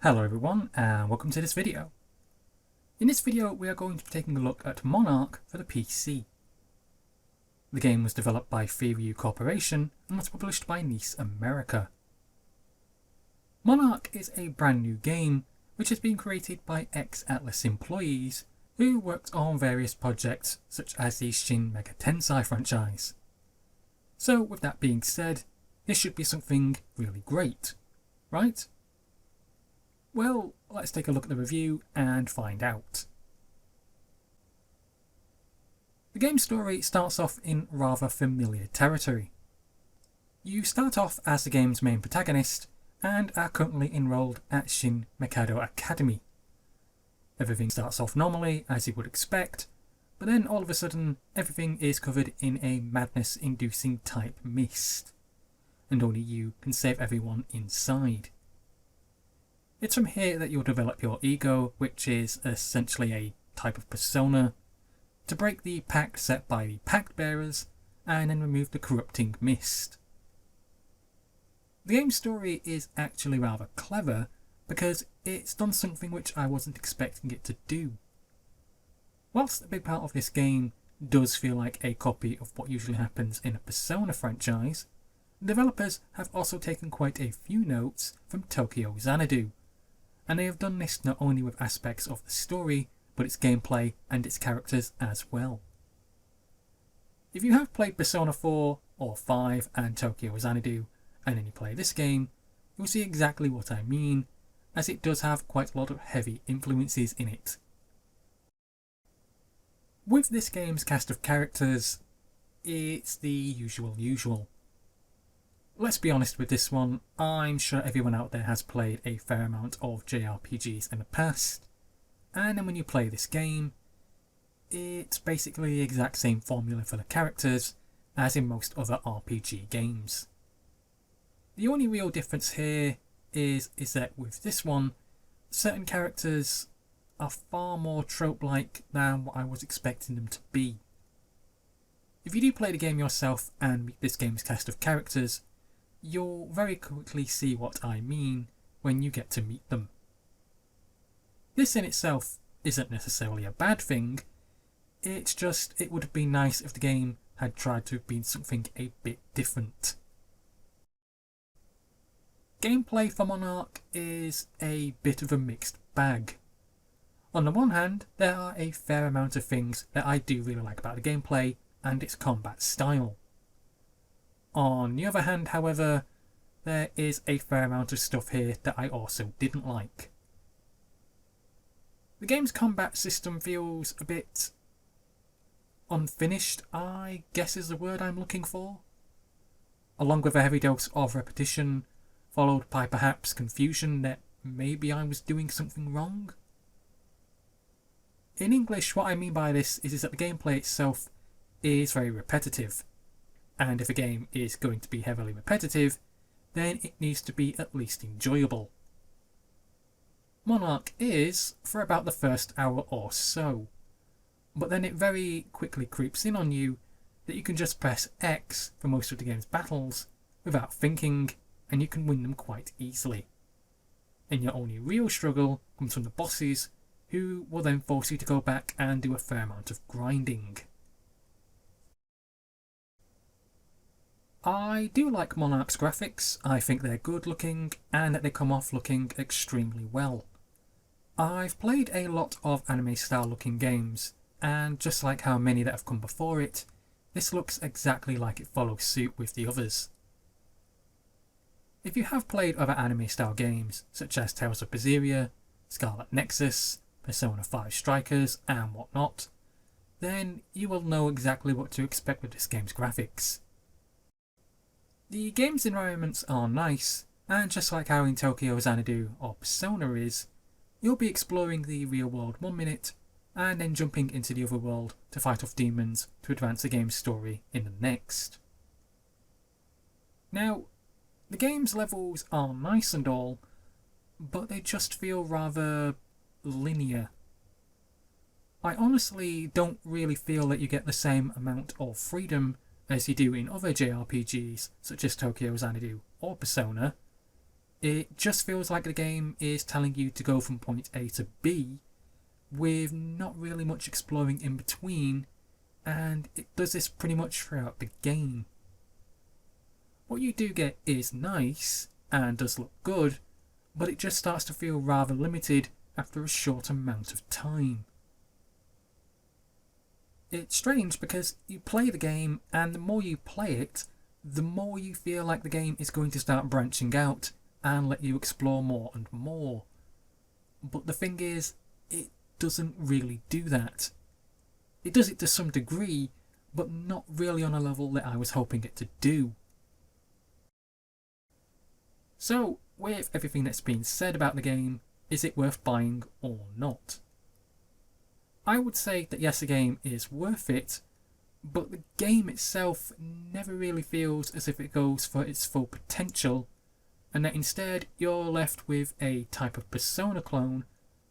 Hello everyone and welcome to this video. In this video we are going to be taking a look at MONARK for the PC. The game was developed by Fairview Corporation and was published by Nice America. MONARK is a brand new game which has been created by ex-Atlus employees who worked on various projects such as the Shin Megami Tensei franchise. So with that being said, this should be something really great, right? Well, let's take a look at the review and find out. The game's story starts off in rather familiar territory. You start off as the game's main protagonist and are currently enrolled at Shin Megami Academy. Everything starts off normally as you would expect, but then all of a sudden everything is covered in a madness-inducing type mist, and only you can save everyone inside. It's from here that you'll develop your ego, which is essentially a type of persona, to break the pact set by the pact bearers and then remove the corrupting mist. The game's story is actually rather clever because it's done something which I wasn't expecting it to do. Whilst a big part of this game does feel like a copy of what usually happens in a Persona franchise, the developers have also taken quite a few notes from Tokyo Xanadu, and they have done this not only with aspects of the story, but its gameplay and its characters as well. If you have played Persona 4 or 5 and Tokyo Xanadu, and then you play this game, you'll see exactly what I mean, as it does have quite a lot of heavy influences in it. With this game's cast of characters, it's the usual. Let's be honest with this one, I'm sure everyone out there has played a fair amount of JRPGs in the past, and then when you play this game, it's basically the exact same formula for the characters as in most other RPG games. The only real difference here is that with this one, certain characters are far more trope-like than what I was expecting them to be. If you do play the game yourself and meet this game's cast of characters, you'll very quickly see what I mean when you get to meet them. This in itself isn't necessarily a bad thing, it's just it would have been nice if the game had tried to have been something a bit different. Gameplay for MONARK is a bit of a mixed bag. On the one hand, there are a fair amount of things that I do really like about the gameplay and its combat style. On the other hand, however, there is a fair amount of stuff here that I also didn't like. The game's combat system feels a bit unfinished, I guess is the word I'm looking for. Along with a heavy dose of repetition, followed by perhaps confusion that maybe I was doing something wrong. In English, what I mean by this is that the gameplay itself is very repetitive. And if a game is going to be heavily repetitive, then it needs to be at least enjoyable. MONARK is for about the first hour or so, but then it very quickly creeps in on you that you can just press X for most of the game's battles without thinking, and you can win them quite easily. And your only real struggle comes from the bosses, who will then force you to go back and do a fair amount of grinding. I do like MONARK's graphics, I think they're good looking and that they come off looking extremely well. I've played a lot of anime style looking games, and just like how many that have come before it, this looks exactly like it follows suit with the others. If you have played other anime style games such as Tales of Berseria, Scarlet Nexus, Persona 5 Strikers and whatnot, then you will know exactly what to expect with this game's graphics. The game's environments are nice, and just like how in Tokyo Xanadu or Persona is, you'll be exploring the real world 1 minute, and then jumping into the other world to fight off demons to advance the game's story in the next. Now, the game's levels are nice and all, but they just feel rather linear. I honestly don't really feel that you get the same amount of freedom as you do in other JRPGs such as Tokyo Xanadu or Persona, It just feels like the game is telling you to go from point A to B, with not really much exploring in between, and it does this pretty much throughout the game. What you do get is nice, and does look good, but it just starts to feel rather limited after a short amount of time. It's strange because you play the game, and the more you play it, the more you feel like the game is going to start branching out and let you explore more and more. But the thing is, it doesn't really do that. It does it to some degree, but not really on a level that I was hoping it to do. So, with everything that's been said about the game, is it worth buying or not? I would say that yes, the game is worth it, but the game itself never really feels as if it goes for its full potential, and that instead you're left with a type of Persona clone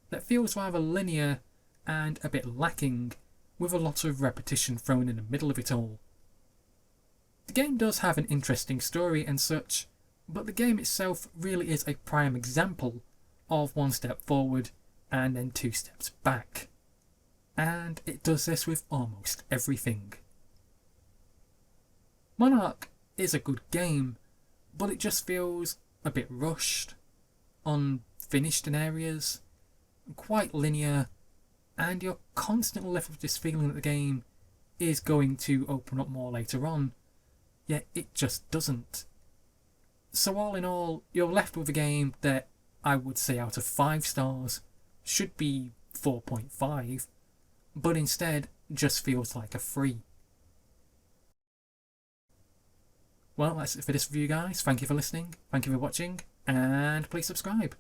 that feels rather linear and a bit lacking, with a lot of repetition thrown in the middle of it all. The game does have an interesting story and such, but the game itself really is a prime example of one step forward and then two steps back. And it does this with almost everything. MONARK is a good game, but it just feels a bit rushed, unfinished in areas, quite linear, and you're constantly left with this feeling that the game is going to open up more later on, yet it just doesn't. So all in all, you're left with a game that I would say out of 5 stars should be 4.5, but instead just feels like a 3. Well, that's it for this review, guys. Thank you for listening, thank you for watching, and please subscribe.